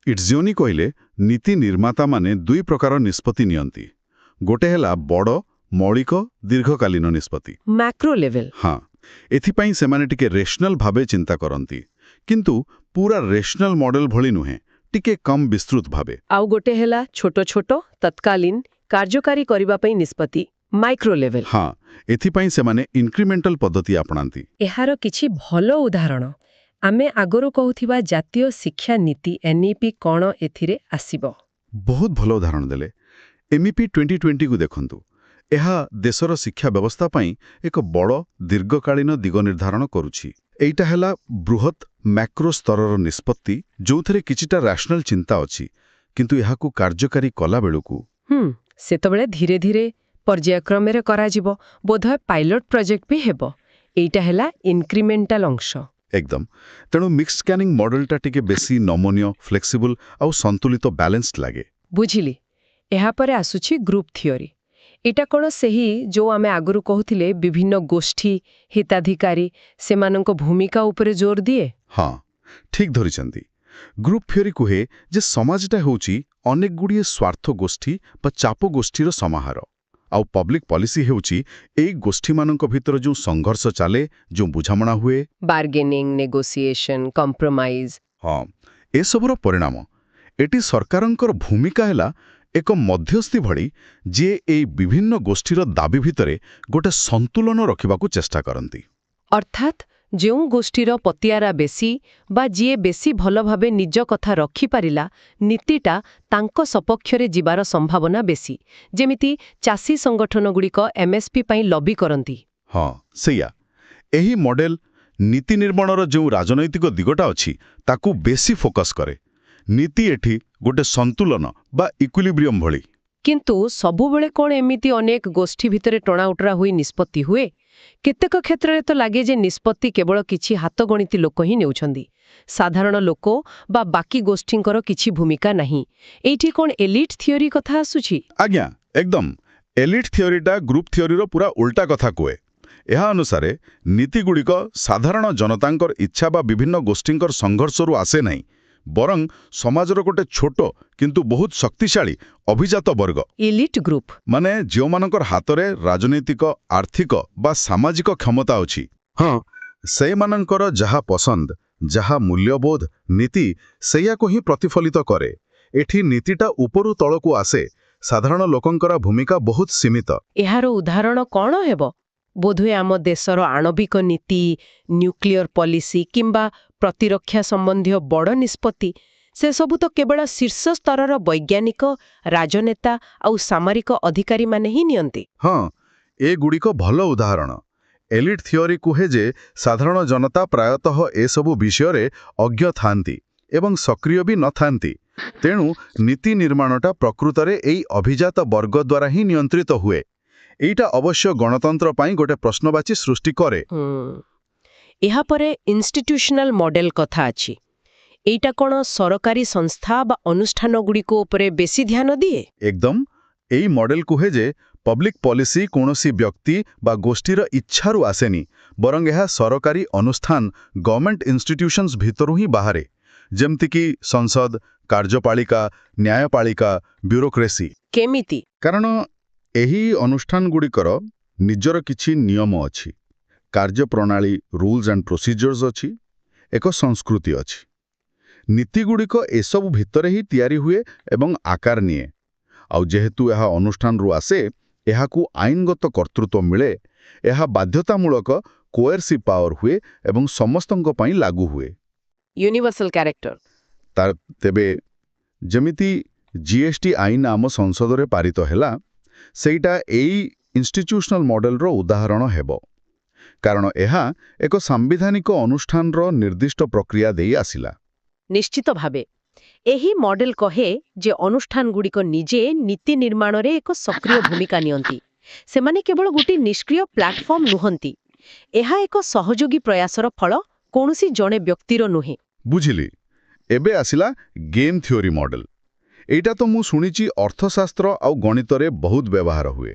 ଇଡଜିଓନି କହିଲେ ନୀତି ନିର୍ମାତାମାନେ ଦୁଇ ପ୍ରକାର ନିଷ୍ପତ୍ତି ନିଅନ୍ତି। ଗୋଟେ ହେଲା ବଡ଼, ମୌଳିକ, ଦୀର୍ଘକାଳୀନ ନିଷ୍ପତ୍ତି, ମ୍ୟାକ୍ରୋ ଲେଭେଲ। ହଁ, ଏଥିପାଇଁ ସେମାନେ ଟିକେ ରେସନାଲ ଭାବେ ଚିନ୍ତା କରନ୍ତି, କିନ୍ତୁ ପୁରା ରେସନାଲ ମଡେଲ ଭଳି ନୁହେଁ, ଟିକେ କମ୍ ବିସ୍ତୃତ ଭାବେ। ଆଉ ଗୋଟେ ହେଲା ଛୋଟ ଛୋଟ ତତ୍କାଳୀନ କାର୍ଯ୍ୟକାରୀ କରିବା ପାଇଁ ନିଷ୍ପତ୍ତି, ମାଇକ୍ରୋ ଲେଭେଲ। ହଁ, ଏଥିପାଇଁ ସେମାନେ ଇନକ୍ରିମେଣ୍ଟାଲ ପଦ୍ଧତି ଆପଣାନ୍ତି। ଏହାର କିଛି ଭଲ ଉଦାହରଣ ଆମେ ଆଗରୁ କହୁଥିବା ଜାତୀୟ ଶିକ୍ଷା ନୀତି NEP କ'ଣ ଏଥିରେ ଆସିବ? ବହୁତ ଭଲ ଉଦାହରଣ ଦେଲେ। MEP 2020କୁ ଦେଖନ୍ତୁ। ଏହା ଦେଶର ଶିକ୍ଷା ବ୍ୟବସ୍ଥା ପାଇଁ ଏକ ବଡ଼ ଦୀର୍ଘକାଳୀନ ଦିଗ ନିର୍ଦ୍ଧାରଣ କରୁଛି। ଏଇଟା ହେଲା ବୃହତ୍ ମ୍ୟାକ୍ରୋ ସ୍ତରର ନିଷ୍ପତ୍ତି, ଯେଉଁଥିରେ କିଛିଟା ରାସନାଲ ଚିନ୍ତା ଅଛି, କିନ୍ତୁ ଏହାକୁ କାର୍ଯ୍ୟକାରୀ କଲାବେଳକୁ ସେତେବେଳେ ଧୀରେ ଧୀରେ ପର୍ଯ୍ୟାୟକ୍ରମରେ କରାଯିବ, ବୋଧହୁଏ ପାଇଲଟ ପ୍ରୋଜେକ୍ଟ ବି ହେବ। ଏଇଟା ହେଲା ଇନକ୍ରିମେଣ୍ଟାଲ ଅଂଶ। ଏକଦମ। ତେଣୁ ମିକ୍ସଡ ସ୍କାନିଂ ମଡେଲଟା ଟିକେ ବେଶୀ ନମନୀୟ, ଫ୍ଲେକ୍ସିବୁଲ ଆଉ ସନ୍ତୁଳିତ ବ୍ୟାଲେନ୍ସଡ ଲାଗେ। ବୁଝିଲି। ଏହାପରେ ଆସୁଛି ଗ୍ରୁପ ଥିଓରି। ଏଇଟା କ'ଣ ସେହି ଯୋଉ ଆମେ ଆଗରୁ କହୁଥିଲେ ବିଭିନ୍ନ ଗୋଷ୍ଠୀ, ହିତାଧିକାରୀ, ସେମାନଙ୍କ ଭୂମିକା ଉପରେ ଜୋର ଦିଏ? ହଁ, ଠିକ୍ ଧରିଛନ୍ତି। ଗ୍ରୁପ ଥିଓରି କୁହେ ଯେ ସମାଜଟା ହେଉଛି ଅନେକଗୁଡ଼ିଏ ସ୍ୱାର୍ଥ ଗୋଷ୍ଠୀ ବା ଚାପ ଗୋଷ୍ଠୀର ସମାହାର, ଆଉ ପବ୍ଲିକ ପଲିସି ହେଉଛି ଏଇ ଗୋଷ୍ଠୀମାନଙ୍କ ଭିତରେ ଯେଉଁ ସଂଘର୍ଷ ଚାଲେ, ଯେଉଁ ବୁଝାମଣା ହୁଏ, ବାର୍ଗେନିଂ, ନେଗୋସିଏସନ, କମ୍ପ୍ରମାଇଜ। ହଁ, ଏସବୁର ପରିଣାମ। ଏଠି ସରକାରଙ୍କର ଭୂମିକା ହେଲା ଏକ ମଧ୍ୟସ୍ଥି ଭଳି, ଯିଏ ଏଇ ବିଭିନ୍ନ ଗୋଷ୍ଠୀର ଦାବି ଭିତରେ ଗୋଟେ ସନ୍ତୁଳନ ରଖିବାକୁ ଚେଷ୍ଟା କରନ୍ତି। ଅର୍ଥାତ୍ ଯେଉଁ ଗୋଷ୍ଠୀର ପତିଆରା ବେଶୀ ବା ଯିଏ ବେଶୀ ଭଲ ଭାବେ ନିଜ କଥା ରଖିପାରିଲା, ନୀତିଟା ତାଙ୍କ ସପକ୍ଷରେ ଯିବାର ସମ୍ଭାବନା ବେଶୀ। ଯେମିତି ଚାଷୀ ସଂଗଠନଗୁଡ଼ିକ MSP ପାଇଁ ଲବି କରନ୍ତି। ହଁ, ସେଇଆ। ଏହି ମଡେଲ ନୀତି ନିର୍ମାଣର ଯେଉଁ ରାଜନୈତିକ ଦିଗଟା ଅଛି ତାକୁ ବେଶୀ ଫୋକସ୍ କରେ। ନୀତି ଏଠି ଗୋଟେ ସନ୍ତୁଳନ ବା ଇକ୍ୱିଲିବ୍ରିୟମ୍ ଭଳି। କିନ୍ତୁ ସବୁବେଳେ କ'ଣ ଏମିତି ଅନେକ ଗୋଷ୍ଠୀ ଭିତରେ ଟଣାଉଟରା ହୋଇ ନିଷ୍ପତ୍ତି ହୁଏ? କେତେକ କ୍ଷେତ୍ରରେ ତ ଲାଗେ ଯେ ନିଷ୍ପତ୍ତି କେବଳ କିଛି ହାତଗଣିତି ଲୋକ ହିଁ ନେଉଛନ୍ତି। ସାଧାରଣ ଲୋକ ବା ବାକି ଗୋଷ୍ଠୀଙ୍କର କିଛି ଭୂମିକା ନାହିଁ। ଏଇଠି କ'ଣ ଏଲିଟ୍ ଥିଓରି କଥା ଆସୁଛି? ଆଜ୍ଞା, ଏକଦମ। ଏଲିଟ୍ ଥିଓରିଟା ଗ୍ରୁପ ଥିଓରିର ପୁରା ଉଲ୍ଟା କଥା କୁହେ। ଏହା ଅନୁସାରେ ନୀତିଗୁଡ଼ିକ ସାଧାରଣ ଜନତାଙ୍କର ଇଚ୍ଛା ବା ବିଭିନ୍ନ ଗୋଷ୍ଠୀଙ୍କର ସଂଘର୍ଷରୁ ଆସେ ନାହିଁ, ବରଂ ସମାଜର ଗୋଟେ ଛୋଟ କିନ୍ତୁ ବହୁତ ଶକ୍ତିଶାଳୀ ଅଭିଜାତ ବର୍ଗ, ଏଲିଟ୍ ଗ୍ରୁପ, ମାନେ ଯେଉଁମାନଙ୍କର ହାତରେ ରାଜନୈତିକ, ଆର୍ଥିକ ବା ସାମାଜିକ କ୍ଷମତା ଅଛି, ହଁ, ସେଇମାନଙ୍କର ଯାହା ପସନ୍ଦ, ଯାହା ମୂଲ୍ୟବୋଧ ନୀତି ସେଇଆକୁ ହିଁ ପ୍ରତିଫଳିତ କରେ। ଏଠି ନୀତିଟା ଉପରୁ ତଳକୁ ଆସେ, ସାଧାରଣ ଲୋକଙ୍କର ଭୂମିକା ବହୁତ ସୀମିତ। ଏହାର ଉଦାହରଣ କ'ଣ ହେବ? ବୋଧହୁଏ ଆମ ଦେଶର ଆଣବିକ ନୀତି, ନ୍ୟୁକ୍ଲିୟର ପଲିସି କିମ୍ବା ପ୍ରତିରକ୍ଷା ସମ୍ବନ୍ଧୀୟ ବଡ଼ ନିଷ୍ପତ୍ତି, ସେସବୁ ତ କେବଳ ଶୀର୍ଷ ସ୍ତରର ବୈଜ୍ଞାନିକ, ରାଜନେତା ଆଉ ସାମରିକ ଅଧିକାରୀମାନେ ହିଁ ନିଅନ୍ତି। ହଁ, ଏଗୁଡ଼ିକ ଭଲ ଉଦାହରଣ। ଏଲିଟ୍ ଥିଓରି କୁହେ ଯେ ସାଧାରଣ ଜନତା ପ୍ରାୟତଃ ଏସବୁ ବିଷୟରେ ଅଜ୍ଞ ଥାନ୍ତି ଏବଂ ସକ୍ରିୟ ବି ନଥାନ୍ତି। ତେଣୁ ନୀତି ନିର୍ମାଣଟା ପ୍ରକୃତରେ ଏଇ ଅଭିଜାତ ବର୍ଗ ଦ୍ୱାରା ହିଁ ନିୟନ୍ତ୍ରିତ ହୁଏ। ଏଇଟା ଅବଶ୍ୟ ଗଣତନ୍ତ୍ର ପାଇଁ ଗୋଟେ ପ୍ରଶ୍ନବାଚୀ ସୃଷ୍ଟି କରେ। ଏହାପରେ ଇନଷ୍ଟିଟ୍ୟୁସନାଲ ମଡେଲ କଥା ଅଛି। ଏଇଟା କ'ଣ ସରକାରୀ ସଂସ୍ଥା ବା ଅନୁଷ୍ଠାନଗୁଡ଼ିକ ଉପରେ ବେଶୀ ଧ୍ୟାନ ଦିଏ? ଏକଦମ। ଏଇ ମଡେଲ କୁହେ ଯେ ପବ୍ଲିକ ପଲିସି କୌଣସି ବ୍ୟକ୍ତି ବା ଗୋଷ୍ଠୀର ଇଚ୍ଛାରୁ ଆସେନି, ବରଂ ଏହା ସରକାରୀ ଅନୁଷ୍ଠାନ ଗଭର୍ଣ୍ଣମେଣ୍ଟ ଇନଷ୍ଟିଟ୍ୟୁସନ୍ସ ଭିତରୁ ହିଁ ବାହାରେ, ଯେମିତିକି ସଂସଦ, କାର୍ଯ୍ୟପାଳିକା, ନ୍ୟାୟପାଳିକା, ବ୍ୟୁରୋକ୍ରେସି। କେମିତି? କାରଣ ଏହି ଅନୁଷ୍ଠାନଗୁଡ଼ିକର ନିଜର କିଛି ନିୟମ ଅଛି, କାର୍ଯ୍ୟପ୍ରଣାଳୀ, ରୁଲ୍ସ ଆଣ୍ଡ ପ୍ରୋସିଜର୍ସ ଅଛି, ଏକ ସଂସ୍କୃତି ଅଛି। ନୀତିଗୁଡ଼ିକ ଏସବୁ ଭିତରେ ହିଁ ତିଆରି ହୁଏ ଏବଂ ଆକାର ନିଏ। ଆଉ ଯେହେତୁ ଏହା ଅନୁଷ୍ଠାନରୁ ଆସେ, ଏହାକୁ ଆଇନଗତ କର୍ତ୍ତୃତ୍ୱ ମିଳେ, ଏହା ବାଧ୍ୟତାମୂଳକ କୋଏର୍ସିଭ୍ ପାୱାର ହୁଏ ଏବଂ ସମସ୍ତଙ୍କ ପାଇଁ ଲାଗୁ ହୁଏ। Universal character. ତେବେ ଯେମିତି ଜିଏସ୍ଟି ଆଇନ ଆମ ସଂସଦରେ ପାରିତ ହେଲା, ସେଇଟା ଏଇ ଇନଷ୍ଟିଟ୍ୟୁସନାଲ ମଡେଲର ଉଦାହରଣ ହେବ। କାରଣ ଏହା ଏକ ସାମ୍ବିଧାନିକ ଅନୁଷ୍ଠାନର ନିର୍ଦ୍ଦିଷ୍ଟ ପ୍ରକ୍ରିୟା ଦେଇ ଆସିଲା। ନିଶ୍ଚିତ ଭାବେ ଏହି ମଡେଲ କହେ ଯେ ଅନୁଷ୍ଠାନଗୁଡ଼ିକ ନିଜେ ନୀତି ନିର୍ମାଣରେ ଏକ ସକ୍ରିୟ ଭୂମିକା ନିଅନ୍ତି। ସେମାନେ କେବଳ ଗୋଟିଏ ନିଷ୍କ୍ରିୟ ପ୍ଲାଟଫର୍ମ ନୁହନ୍ତି। ଏହା ଏକ ସହଯୋଗୀ ପ୍ରୟାସର ଫଳ, କୌଣସି ଜଣେ ବ୍ୟକ୍ତିର ନୁହେଁ। ବୁଝିଲି। ଏବେ ଆସିଲା ଗେମ୍ ଥିଓରି ମଡେଲ। ଏଇଟା ତ ମୁଁ ଶୁଣିଛି ଅର୍ଥଶାସ୍ତ୍ର ଆଉ ଗଣିତରେ ବହୁତ ବ୍ୟବହାର ହୁଏ।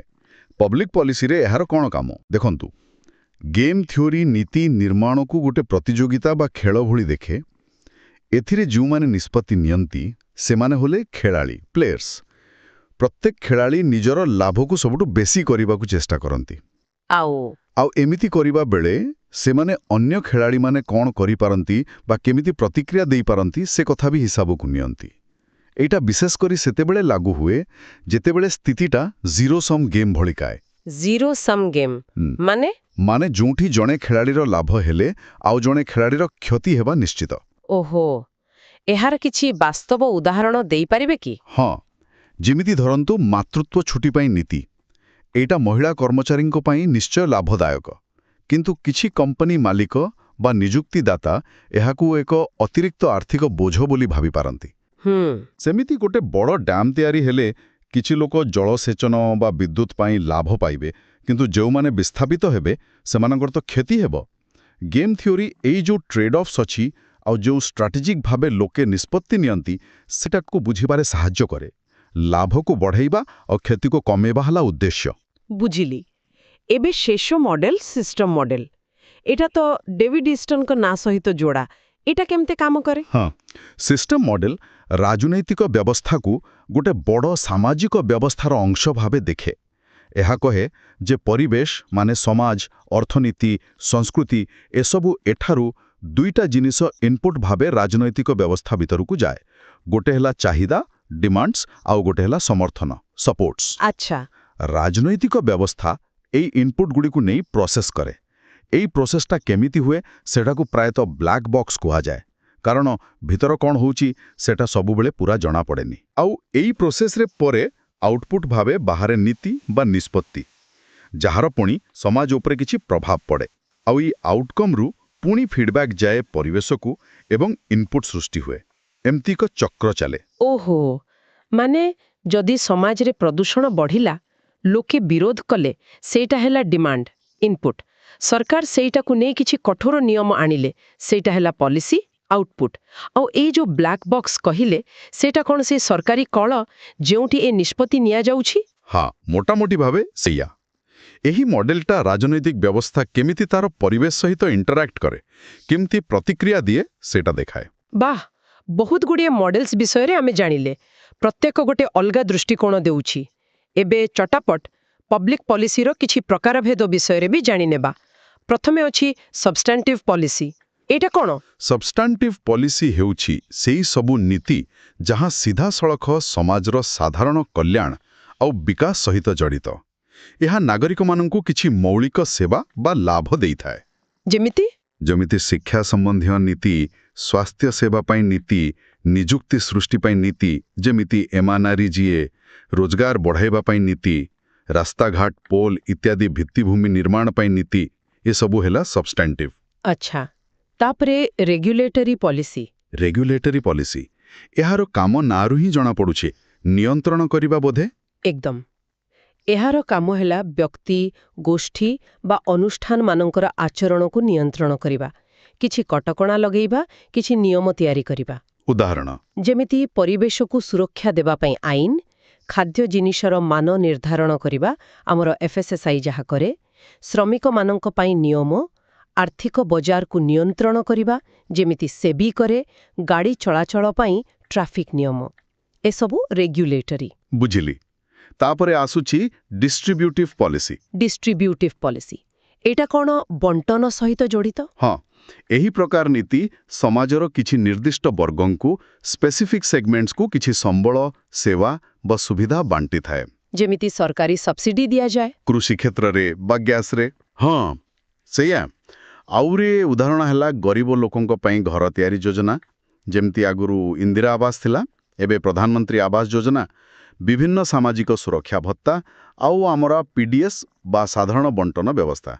ପବ୍ଲିକ ପଲିସିରେ ଏହାର କ'ଣ କାମ? ଦେଖନ୍ତୁ, ଗେମ୍ ଥିଓରି ନୀତି ନିର୍ମାଣକୁ ଗୋଟେ ପ୍ରତିଯୋଗିତା ବା ଖେଳ ଭଳି ଦେଖେ। ଏଥିରେ ଯେଉଁମାନେ ନିଷ୍ପତ୍ତି ନିଅନ୍ତି ସେମାନେ ହେଲେ ଖେଳାଳି, ପ୍ଲେୟର୍ସ। ପ୍ରତ୍ୟେକ ଖେଳାଳି ନିଜର ଲାଭକୁ ସବୁଠୁ ବେଶୀ କରିବାକୁ ଚେଷ୍ଟା କରନ୍ତି। ଆଉ ଏମିତି କରିବା ବେଳେ ସେମାନେ ଅନ୍ୟ ଖେଳାଳିମାନେ କ'ଣ କରିପାରନ୍ତି ବା କେମିତି ପ୍ରତିକ୍ରିୟା ଦେଇପାରନ୍ତି ସେ କଥା ବି ହିସାବକୁ ନିଅନ୍ତି। ଏଇଟା ବିଶେଷ କରି ସେତେବେଳେ ଲାଗୁ ହୁଏ ଯେତେବେଳେ ସ୍ଥିତିଟା ଜିରୋ ସମ୍ ଗେମ୍ ଭଳିକାଏ। ଜିରୋ ସମ୍ ଗେମ୍ ମାନେ ଯେଉଁଠି ଜଣେ ଖେଳାଳିର ଲାଭ ହେଲେ ଆଉ ଜଣେ ଖେଳାଳିର କ୍ଷତି ହେବା ନିଶ୍ଚିତ। ଓହୋ, ଏହାର କିଛି ବାସ୍ତବ ଉଦାହରଣ ଦେଇପାରିବେ କି? ହଁ, ଯେମିତି ଧରନ୍ତୁ ମାତୃତ୍ୱ ଛୁଟି ପାଇଁ ନୀତି। ଏଇଟା ମହିଳା କର୍ମଚାରୀଙ୍କ ପାଇଁ ନିଶ୍ଚୟ ଲାଭଦାୟକ, କିନ୍ତୁ କିଛି କମ୍ପାନୀ ମାଲିକ ବା ନିଯୁକ୍ତିଦାତା ଏହାକୁ ଏକ ଅତିରିକ୍ତ ଆର୍ଥିକ ବୋଝ ବୋଲି ଭାବିପାରନ୍ତି। ସେମିତି ଗୋଟେ ବଡ଼ ଡ୍ୟାମ୍ ତିଆରି ହେଲେ କିଛି ଲୋକ ଜଳସେଚନ ବା ବିଦ୍ୟୁତ ପାଇଁ ଲାଭ ପାଇବେ, କିନ୍ତୁ ଯେଉଁମାନେ ବିସ୍ଥାପିତ ହେବେ ସେମାନଙ୍କର ତ କ୍ଷତି ହେବ। ଗେମ୍ ଥିଓରି ଏଇ ଯେଉଁ ଟ୍ରେଡ୍ ଅଫ୍ସ ଅଛି ଆଉ ଯେଉଁ ଷ୍ଟ୍ରାଟେଜିକ୍ ଭାବେ ଲୋକେ ନିଷ୍ପତ୍ତି ନିଅନ୍ତି ସେଟାକୁ ବୁଝିବାରେ ସାହାଯ୍ୟ କରେ। ଲାଭକୁ ବଢ଼ାଇବା ଆଉ କ୍ଷତିକୁ କମେଇବା ହେଲା ଉଦ୍ଦେଶ୍ୟ। ବୁଝିଲି। ଏବେ ଶେଷ ମଡେଲ ସିଷ୍ଟମ ମଡେଲ। ଏଟା ତ ଡେଭିଡ୍ ଇଷ୍ଟନଙ୍କ ନାଁ ସହିତ ଯୋଡ଼ା। ଏଟା କେମିତି କାମ କରେ? ହଁ, ସିଷ୍ଟମ ମଡେଲ ରାଜନୈତିକ ବ୍ୟବସ୍ଥାକୁ ଗୋଟେ ବଡ଼ ସାମାଜିକ ବ୍ୟବସ୍ଥାର ଅଂଶ ଭାବେ ଦେଖେ। ଏହା କହେ ଯେ ପରିବେଶ ମାନେ ସମାଜ, ଅର୍ଥନୀତି, ସଂସ୍କୃତି ଏସବୁ ଏଠାରୁ ଦୁଇଟା ଜିନିଷ ଇନପୁଟ ଭାବେ ରାଜନୈତିକ ବ୍ୟବସ୍ଥା ଭିତରକୁ ଯାଏ। ଗୋଟେ ହେଲା ଚାହିଦା, ଡିମାଣ୍ଡସ୍, ଆଉ ଗୋଟେ ହେଲା ସମର୍ଥନ, ସପୋର୍ଟସ୍। ଆଚ୍ଛା। ରାଜନୈତିକ ବ୍ୟବସ୍ଥା ଏଇ ଇନପୁଟଗୁଡ଼ିକୁ ନେଇ ପ୍ରୋସେସ୍ କରେ। ଏଇ ପ୍ରୋସେସଟା କେମିତି ହୁଏ ସେଟାକୁ ପ୍ରାୟତଃ ବ୍ଲାକ୍ ବକ୍ସ କୁହାଯାଏ, କାରଣ ଭିତର କ'ଣ ହେଉଛି ସେଟା ସବୁବେଳେ ପୁରା ଜଣାପଡ଼େନି। ଆଉ ଏଇ ପ୍ରୋସେସରେ ପରେ ଆଉଟପୁଟ ଭାବେ ବାହାରେ ନୀତି ବା ନିଷ୍ପତ୍ତି, ଯାହାର ପୁଣି ସମାଜ ଉପରେ କିଛି ପ୍ରଭାବ ପଡ଼େ। ଆଉ ଏଇ ଆଉଟକମ୍ରୁ ପୁଣି ଫିଡବ୍ୟାକ୍ ଯାଏ ପରିବେଶକୁ ଏବଂ ଇନପୁଟ ସୃଷ୍ଟି ହୁଏ। ଏମିତି ଏକ ଚକ୍ର ଚାଲେ। ଓହୋ, ମାନେ ଯଦି ସମାଜରେ ପ୍ରଦୂଷଣ ବଢ଼ିଲା, ଲୋକେ ବିରୋଧ କଲେ, ସେଇଟା ହେଲା ଡିମାଣ୍ଡ, ଇନପୁଟ। ସରକାର ସେଇଟାକୁ ନେଇ କିଛି କଠୋର ନିୟମ ଆଣିଲେ, ସେଇଟା ହେଲା ପଲିସି, ଆଉଟପୁଟ। ଆଉ ଏଇ ଯୋଉ ବ୍ଲାକ୍ ବକ୍ସ କହିଲେ, ସେଇଟା କ'ଣ ସେ ସରକାରୀ କଳ ଯେଉଁଠି ଏ ନିଷ୍ପତ୍ତି ନିଆଯାଉଛି? ହଁ, ମୋଟାମୋଟି ଭାବେ ସେଇଆ। ଏହି ମଡେଲଟା ରାଜନୈତିକ ବ୍ୟବସ୍ଥା କେମିତି ତାର ପରିବେଶ ସହିତ ଇଣ୍ଟରାକ୍ଟ କରେ, କେମିତି ପ୍ରତିକ୍ରିୟା ଦିଏ ସେଇଟା ଦେଖାଏ। ବାଃ, ବହୁତ ଗୁଡ଼ିଏ ମଡେଲ୍ସ ବିଷୟରେ ଆମେ ଜାଣିଲେ। ପ୍ରତ୍ୟେକ ଗୋଟେ ଅଲଗା ଦୃଷ୍ଟିକୋଣ ଦେଉଛି। ଏବେ ଚଟାପଟ ପବ୍ଲିକ ପଲିସିର କିଛି ପ୍ରକାରଭେଦ ବିଷୟରେ ବି ଜାଣିନେବା। ପ୍ରଥମେ ଅଛି ସବଷ୍ଟାଣ୍ଟିଭ ପଲିସି। ଏଇଟା କ'ଣ? ସବଷ୍ଟାଣ୍ଟିଭ ପଲିସି ହେଉଛି ସେଇ ସବୁ ନୀତି ଯାହା ସିଧାସଳଖ ସମାଜର ସାଧାରଣ କଲ୍ୟାଣ ଆଉ ବିକାଶ ସହିତ ଜଡ଼ିତ। ଏହା ନାଗରିକମାନଙ୍କୁ କିଛି ମୌଳିକ ସେବା ବା ଲାଭ ଦେଇଥାଏ। ଯେମିତି ଶିକ୍ଷା ସମ୍ବନ୍ଧୀୟ ନୀତି, ସ୍ୱାସ୍ଥ୍ୟ ସେବା ପାଇଁ ନୀତି, ନିଯୁକ୍ତି ସୃଷ୍ଟି ପାଇଁ ନୀତି, ଯେମିତି MNREGA, ରୋଜଗାର ବଢ଼ାଇବା ପାଇଁ ନୀତି, ରାସ୍ତାଘାଟ, ପୋଲ ଇତ୍ୟାଦି ଭିତ୍ତିଭୂମି ନିର୍ମାଣ ପାଇଁ ନୀତି, ଏସବୁ ହେଲା ସବଷ୍ଟାଣ୍ଟିଭ। ଆଚ୍ଛା, ତାପରେ ରେଗୁଲେଟରୀ ପଲିସି। ରେଗୁଲେଟରୀ ପଲିସି ଏହାର କାମ ନାଁରୁ ହିଁ ଜଣାପଡ଼ୁଛି ନିୟନ୍ତ୍ରଣ କରିବା ବୋଧେ। ଏକଦମ। ଏହାର କାମ ହେଲା ବ୍ୟକ୍ତି, ଗୋଷ୍ଠୀ ବା ଅନୁଷ୍ଠାନମାନଙ୍କର ଆଚରଣକୁ ନିୟନ୍ତ୍ରଣ କରିବା, କିଛି କଟକଣା ଲଗେଇବା, କିଛି ନିୟମ ତିଆରି କରିବା। ଉଦାହରଣ ଯେମିତି ପରିବେଶକୁ ସୁରକ୍ଷା ଦେବା ପାଇଁ ଆଇନ, ଖାଦ୍ୟ ଜିନିଷର ମାନ ନିର୍ଦ୍ଧାରଣ କରିବା, ଆମର FSSAI ଯାହା କରେ, ଶ୍ରମିକମାନଙ୍କ ପାଇଁ ନିୟମ, ଆର୍ଥିକ ବଜାରକୁ ନିୟନ୍ତ୍ରଣ କରିବା, ଯେମିତି ସେବି କରେ, ଗାଡ଼ି ଚଳାଚଳ ପାଇଁ ଟ୍ରାଫିକ ନିୟମ। ଏସବୁ ରେଗୁଲେଟରୀ। ବୁଝିଲି। ତାପରେ ଆସୁଛି ଡିଷ୍ଟ୍ରିବ୍ୟୁଟିଭ ପଲିସି। ଡିଷ୍ଟ୍ରିବ୍ୟୁଟିଭ ପଲିସି ଏଇଟା କ'ଣ ବଣ୍ଟନ ସହିତ ଜଡ଼ିତ? ହଁ, ଏହି ପ୍ରକାର ନୀତି ସମାଜର କିଛି ନିର୍ଦ୍ଦିଷ୍ଟ ବର୍ଗଙ୍କୁ, ସ୍ପେସିଫିକ୍ ସେଗମେଣ୍ଟସକୁ କିଛି ସମ୍ବଳ, ସେବା ବା ସୁବିଧା ବାଣ୍ଟିଥାଏ। ଯେମିତି ସରକାରୀ ସବସିଡି ଦିଆଯାଏ। କୃଷି କ୍ଷେତ୍ରରେ ବା ଗ୍ୟାସରେ। ହଁ, ସେଇଆ। ଆହୁରି ଉଦାହରଣ ହେଲା ଗରିବ ଲୋକଙ୍କ ପାଇଁ ଘର ତିଆରି ଯୋଜନା, ଯେମିତି ଆଗରୁ ଇନ୍ଦିରା ଆବାସ ଥିଲା, ଏବେ ପ୍ରଧାନମନ୍ତ୍ରୀ ଆବାସ ଯୋଜନା, ବିଭିନ୍ନ ସାମାଜିକ ସୁରକ୍ଷା ଭତ୍ତା, ଆଉ ଆମର PDS ବା ସାଧାରଣ ବଣ୍ଟନ ବ୍ୟବସ୍ଥା।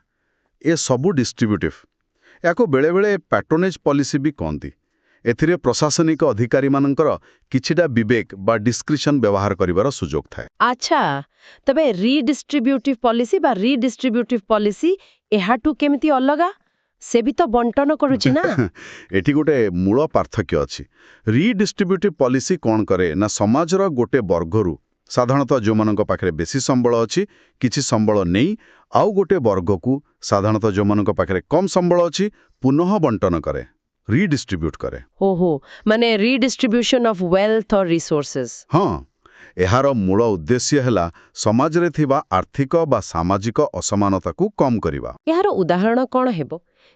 ଏ ସବୁ ଡିଷ୍ଟ୍ରିବ୍ୟୁଟିଭ। ୟାକୁ ବେଳେବେଳେ ପ୍ୟାଟ୍ରୋନେଜ୍ ପଲିସି ବି କହନ୍ତି। ଏଥିରେ ପ୍ରଶାସନିକ ଅଧିକାରୀମାନଙ୍କର କିଛିଟା ବିବେକ ବା ଡିସ୍କ୍ରିପସନ୍ ବ୍ୟବହାର କରିବାର ସୁଯୋଗ ଥାଏ। ଆଚ୍ଛା, ତେବେ ରିଡିଷ୍ଟ୍ରିବ୍ୟୁଟିଭ ପଲିସି ବା ରିଡିଷ୍ଟ୍ରିବ୍ୟୁଟିଭ ପଲିସି ଏହାଠୁ କେମିତି ଅଲଗା? ସେ ବି ତ ବଣ୍ଟନ କରୁଛି ନା। ଏଠି ଗୋଟେ ମୂଳ ପାର୍ଥକ୍ୟ ଅଛି। ରିଡିଷ୍ଟ୍ରିବ୍ୟୁଟିଭ ପଲିସି କ'ଣ କରେ ନା ସମାଜର ଗୋଟେ ବର୍ଗରୁ, ସାଧାରଣତଃ ଯେଉଁମାନଙ୍କ ପାଖରେ ବେଶୀ ସମ୍ବଳ ଅଛି, କିଛି ସମ୍ବଳ ନେଇ ଆଉ ଗୋଟେ ବର୍ଗକୁ, ସାଧାରଣତଃ ଯେଉଁମାନଙ୍କ ପାଖରେ କମ୍ ସମ୍ବଳ ଅଛି, ପୁନଃ ବଣ୍ଟନ କରେ, ରିଡିଷ୍ଟ୍ରିବ୍ୟୁଟ୍ କରେ। ଓହୋ, ମାନେ ରିଡିଷ୍ଟ୍ରିବ୍ୟୁସନ ଅଫ୍ ୱେଲ୍ଥ ଅର୍ ରିସୋର୍ସେସ୍। ହଁ, ଏହାର ମୂଳ ଉଦ୍ଦେଶ୍ୟ ହେଲା ସମାଜରେ ଥିବା ଆର୍ଥିକ ବା ସାମାଜିକ ଅସମାନତାକୁ କମ୍ କରିବା। ଏହାର ଉଦାହରଣ କ'ଣ ହେବ?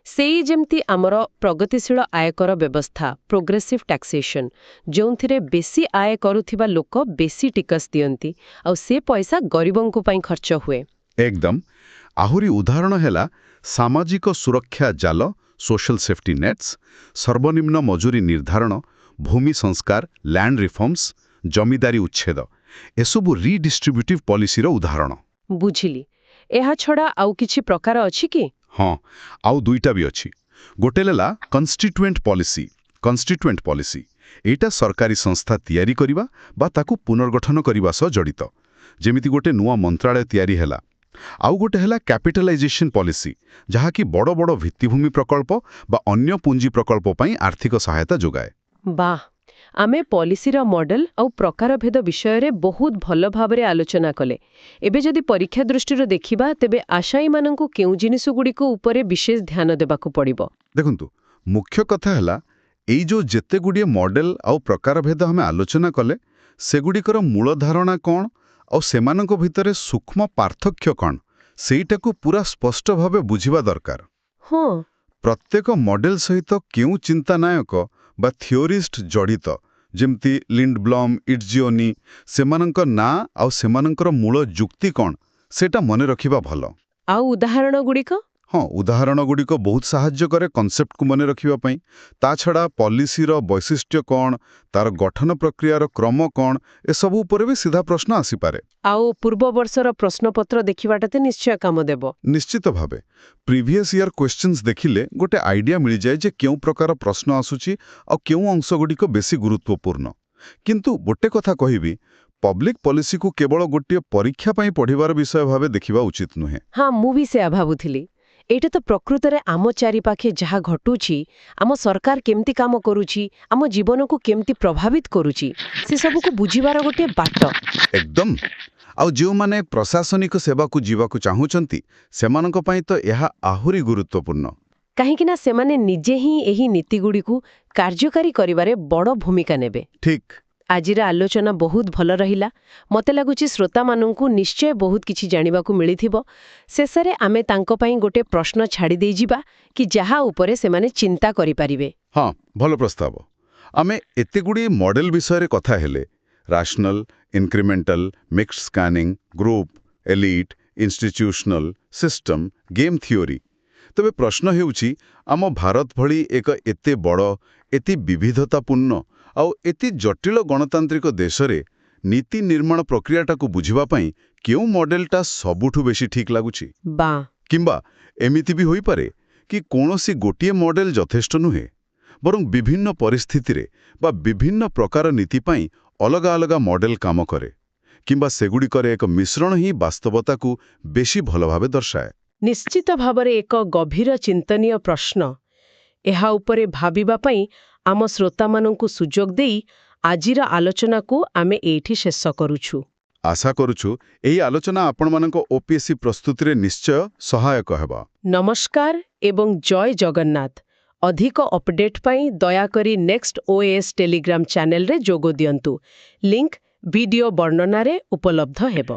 ସେଇ ଯେମିତି ଆମର ପ୍ରଗତିଶୀଳ ଆୟକର ବ୍ୟବସ୍ଥା, ପ୍ରୋଗ୍ରେସିଭ୍ ଟ୍ୟାକ୍ସେସନ୍, ଯେଉଁଥିରେ ବେଶୀ ଆୟ କରୁଥିବା ଲୋକ ବେଶୀ ଟିକସ ଦିଅନ୍ତି, ଆଉ ସେ ପଇସା ଗରିବଙ୍କ ପାଇଁ ଖର୍ଚ୍ଚ ହୁଏ। ଏକଦମ। ଆହୁରି ଉଦାହରଣ ହେଲା ସାମାଜିକ ସୁରକ୍ଷା ଜାଲ, ସୋଶାଲ ସେଫ୍ଟି ନେଟ୍ସ, ସର୍ବନିମ୍ନ ମଜୁରୀ ନିର୍ଦ୍ଧାରଣ, ଭୂମି ସଂସ୍କାର, ଲ୍ୟାଣ୍ଡ ରିଫର୍ମସ୍, ଜମିଦାରୀ ଉଚ୍ଛେଦ, ଏସବୁ ରିଡିଷ୍ଟ୍ରିବ୍ୟୁଟିଭ ପଲିସିର ଉଦାହରଣ। ବୁଝିଲି। ଏହା ଛଡ଼ା ଆଉ କିଛି ପ୍ରକାର ଅଛି କି? ହଁ, ଆଉ ଦୁଇଟା ବି ଅଛି। ଗୋଟେ ହେଲା କନଷ୍ଟିଟ୍ୟୁଏଣ୍ଟ ପଲିସି। କନଷ୍ଟିଟ୍ୟୁଏଣ୍ଟ ପଲିସି ଏଇଟା ସରକାରୀ ସଂସ୍ଥା ତିଆରି କରିବା ବା ତାକୁ ପୁନର୍ଗଠନ କରିବା ସହ ଜଡ଼ିତ, ଯେମିତି ଗୋଟେ ନୂଆ ମନ୍ତ୍ରାଳୟ ତିଆରି ହେଲା। ଆଉ ଗୋଟେ ହେଲା କ୍ୟାପିଟାଲାଇଜେସନ ପଲିସି, ଯାହାକି ବଡ଼ ବଡ଼ ଭିତ୍ତିଭୂମି ପ୍ରକଳ୍ପ ବା ଅନ୍ୟ ପୁଞ୍ଜି ପ୍ରକଳ୍ପ ପାଇଁ ଆର୍ଥିକ ସହାୟତା ଯୋଗାଏ। ବାଃ, ଆମେ ପଲିସିର ମଡେଲ ଆଉ ପ୍ରକାରଭେଦ ବିଷୟରେ ବହୁତ ଭଲ ଭାବରେ ଆଲୋଚନା କଲେ। ଏବେ ଯଦି ପରୀକ୍ଷା ଦୃଷ୍ଟିରୁ ଦେଖିବା, ତେବେ ଆଶାୟୀମାନଙ୍କୁ କେଉଁ ଜିନିଷଗୁଡ଼ିକ ଉପରେ ବିଶେଷ ଧ୍ୟାନ ଦେବାକୁ ପଡ଼ିବ? ଦେଖନ୍ତୁ, ମୁଖ୍ୟ କଥା ହେଲା ଏଇ ଯୋଉ ଯେତେଗୁଡ଼ିଏ ମଡେଲ ଆଉ ପ୍ରକାରଭେଦ ଆମେ ଆଲୋଚନା କଲେ, ସେଗୁଡ଼ିକର ମୂଳ ଧାରଣା କ'ଣ ଆଉ ସେମାନଙ୍କ ଭିତରେ ସୂକ୍ଷ୍ମ ପାର୍ଥକ୍ୟ କ'ଣ, ସେଇଟାକୁ ପୁରା ସ୍ପଷ୍ଟ ଭାବେ ବୁଝିବା ଦରକାର। ହଁ, ପ୍ରତ୍ୟେକ ମଡେଲ ସହିତ କେଉଁ ଚିନ୍ତାନାୟକ ବା ଥିଓରିଷ୍ଟ ଜଡ଼ିତ, ଯେମିତି ଲିଣ୍ଡବ୍ଲମ୍, ଇଟ୍ଜିଓନି, ସେମାନଙ୍କ ନାଁ ଆଉ ସେମାନଙ୍କର ମୂଳ ଯୁକ୍ତି କ'ଣ, ସେଇଟା ମନେ ରଖିବା ଭଲ। ଆଉ ଉଦାହରଣଗୁଡ଼ିକ? ହଁ, ଉଦାହରଣଗୁଡ଼ିକ ବହୁତ ସାହାଯ୍ୟ କରେ କନସେପ୍ଟକୁ ମନେ ରଖିବା ପାଇଁ। ତା ଛଡ଼ା ପଲିସିର ବୈଶିଷ୍ଟ୍ୟ କ'ଣ, ତାର ଗଠନ ପ୍ରକ୍ରିୟାର କ୍ରମ କ'ଣ, ଏସବୁ ଉପରେ ବି ସିଧା ପ୍ରଶ୍ନ ଆସିପାରେ। ଆଉ ପୂର୍ବ ବର୍ଷର ପ୍ରଶ୍ନପତ୍ର ଦେଖିବାଟା ତ ନିଶ୍ଚୟ କାମ ଦେବ। ନିଶ୍ଚିତ ଭାବେ ପ୍ରିଭିୟସ୍ ଇୟର କ୍ୱେଶ୍ଚନ୍ସ ଦେଖିଲେ ଗୋଟେ ଆଇଡିଆ ମିଳିଯାଏ ଯେ କେଉଁ ପ୍ରକାର ପ୍ରଶ୍ନ ଆସୁଛି ଆଉ କେଉଁ ଅଂଶଗୁଡ଼ିକ ବେଶୀ ଗୁରୁତ୍ୱପୂର୍ଣ୍ଣ। କିନ୍ତୁ ଗୋଟେ କଥା କହିବି, ପବ୍ଲିକ ପଲିସିକୁ କେବଳ ଗୋଟିଏ ପରୀକ୍ଷା ପାଇଁ ପଢ଼ିବାର ବିଷୟ ଭାବେ ଦେଖିବା ଉଚିତ ନୁହେଁ। ହଁ, ମୁଁ ବି ସେୟା ଭାବୁଥିଲି। ଏଇଟା ତ ପ୍ରକୃତରେ ଆମ ଚାରିପାଖେ ଯାହା ଘଟୁଛି, ଆମ ସରକାର କେମିତି କାମ କରୁଛି, ଆମ ଜୀବନକୁ କେମିତି ପ୍ରଭାବିତ କରୁଛି, ସେସବୁକୁ ବୁଝିବାର ଗୋଟିଏ ବାଟ। ଏକଦମ। ଆଉ ଯେଉଁମାନେ ପ୍ରଶାସନିକ ସେବାକୁ ଯିବାକୁ ଚାହୁଁଛନ୍ତି, ସେମାନଙ୍କ ପାଇଁ ତ ଏହା ଆହୁରି ଗୁରୁତ୍ୱପୂର୍ଣ୍ଣ। କାହିଁକି ନା ସେମାନେ ନିଜେ ହିଁ ଏହି ନୀତିଗୁଡ଼ିକୁ କାର୍ଯ୍ୟକାରୀ କରିବାରେ ବଡ଼ ଭୂମିକା ନେବେ। ଠିକ୍। ଆଜିର ଆଲୋଚନା ବହୁତ ଭଲ ରହିଲା। ମୋତେ ଲାଗୁଛି ଶ୍ରୋତାମାନଙ୍କୁ ନିଶ୍ଚୟ ବହୁତ କିଛି ଜାଣିବାକୁ ମିଳିଥିବ। ଶେଷରେ ଆମେ ତାଙ୍କ ପାଇଁ ଗୋଟେ ପ୍ରଶ୍ନ ଛାଡ଼ି ଦେଇଯିବା କି ଯାହା ଉପରେ ସେମାନେ ଚିନ୍ତା କରିପାରିବେ। ହଁ, ଭଲ ପ୍ରସ୍ତାବ। ଆମେ ଏତେଗୁଡ଼ିଏ ମଡେଲ ବିଷୟରେ କଥା ହେଲେ, rational, incremental, mixed scanning, group, elite, institutional, system, game theory. ତେବେ ପ୍ରଶ୍ନ ହେଉଛି, ଆମ ଭାରତ ଭଳି ଏକ ଏତେ ବଡ଼, ଏତେ ବିବିଧତାପୂର୍ଣ୍ଣ ଆଉ ଏତେ ଜଟିଳ ଗଣତାନ୍ତ୍ରିକ ଦେଶରେ ନୀତି ନିର୍ମାଣ ପ୍ରକ୍ରିୟାଟାକୁ ବୁଝିବା ପାଇଁ କେଉଁ ମଡେଲଟା ସବୁଠୁ ବେଶୀ ଠିକ୍ ଲାଗୁଛି? ବା କିମ୍ବା ଏମିତି ବି ହୋଇପାରେ କି କୌଣସି ଗୋଟିଏ ମଡେଲ ଯଥେଷ୍ଟ ନୁହେଁ, ବରଂ ବିଭିନ୍ନ ପରିସ୍ଥିତିରେ ବା ବିଭିନ୍ନ ପ୍ରକାର ନୀତି ପାଇଁ ଅଲଗା ଅଲଗା ମଡେଲ କାମ କରେ, କିମ୍ବା ସେଗୁଡ଼ିକରେ ଏକ ମିଶ୍ରଣ ହିଁ ବାସ୍ତବତାକୁ ବେଶୀ ଭଲ ଭାବେ ଦର୍ଶାଏ। ନିଶ୍ଚିତ ଭାବରେ ଏକ ଗଭୀର ଚିନ୍ତନୀୟ ପ୍ରଶ୍ନ। ଏହା ଉପରେ ଭାବିବା ପାଇଁ ଆମ ଶ୍ରୋତାମାନଙ୍କୁ ସୁଯୋଗ ଦେଇ ଆଜିର ଆଲୋଚନାକୁ ଆମେ ଏଇଠି ଶେଷ କରୁଛୁ। ଆଶା କରୁଛୁ ଏହି ଆଲୋଚନା ଆପଣମାନଙ୍କ OPSC ପ୍ରସ୍ତୁତିରେ ନିଶ୍ଚୟ ସହାୟକ ହେବ। ନମସ୍କାର ଏବଂ ଜୟ ଜଗନ୍ନାଥ। ଅଧିକ ଅପଡେଟ୍ ପାଇଁ ଦୟାକରି ନେକ୍ସଟ OAS ଟେଲିଗ୍ରାମ ଚ୍ୟାନେଲରେ ଯୋଗ ଦିଅନ୍ତୁ। ଲିଙ୍କ ଭିଡିଓ ବର୍ଣ୍ଣନାରେ ଉପଲବ୍ଧ ହେବ।